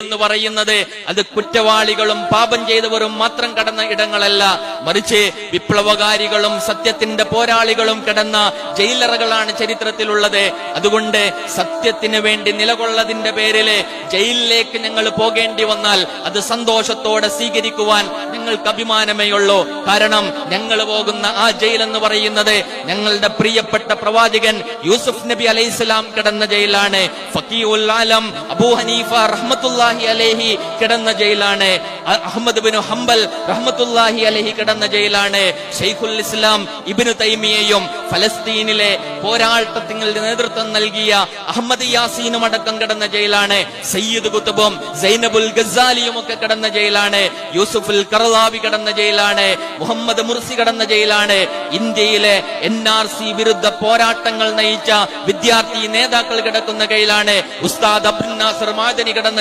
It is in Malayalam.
എന്ന് പറയുന്നത് അത് കുറ്റവാളികളും പാപം ചെയ്തവരും മാത്രം കടന്ന ഇടങ്ങളല്ല, മറിച്ച് വിപ്ലവകാരികളും സത്യത്തിന്റെ പോരാളികളും കിടന്ന ജയിലറകളാണ് ചരിത്രത്തിലുള്ളത്. അതുകൊണ്ട് സത്യത്തിന് വേണ്ടി നിലകൊള്ളതിന്റെ പേരില് ജയിലിലേക്ക് ഞങ്ങൾ പോകേണ്ടി വന്നാൽ അത് സന്തോഷത്തോടെ സ്വീകരിക്കുവാൻ ഞങ്ങൾക്ക് അഭിമാനമേ ഉള്ളൂ. കാരണം ഞങ്ങൾ പോകുന്ന ആ ജയിൽ എന്ന് പറയുന്നത് ഞങ്ങളുടെ പ്രിയപ്പെട്ട പ്രവാചകൻ യൂസുഫ് നബി അലൈഹിസ്സലാം കിടന്ന ജയിലാണ്. ഫഖീഉൽ ആലം അബൂ ഹനീഫ റഹ്മത്തുള്ളാഹി അലൈഹി കിടന്ന ജയിലാണ്. അഹ്മദ് ബിൻ ഹംബൽ റഹ്മത്തുള്ളാഹി അലൈഹി കിടന്ന ജയിലാണ്. ശൈഖുൽ ഇസ്ലാം ഇബ്നു തൈമിയയും ഫലസ്തീനിലെ പോരാട്ടത്തിന് നേതൃത്വം നൽകിയ അഹമ്മദ് യാസീനും അടക്കം കിടന്ന ജയിലാണ്. സയ്യിദ് ഖുത്ബും സൈനബുൽ ഗസാലിയും ഒക്കെ കിടന്ന ജയിലാണ്. യൂസുഫുൽ കർലാവി കിടന്ന ജയിലാണ്. മുഹമ്മദ് മുർസി കിടന്ന ജയിലാണ്. ഇന്ത്യയിലെ NRC വിരുദ്ധ പോരാട്ടങ്ങൾ നയിച്ച വിദ്യാർത്ഥി നേതാക്കൾ കിടക്കുന്ന ജയിലാണ്. ഉസ്താദ് അബ്ദുൽ നാസർ മാദനി കിടന്ന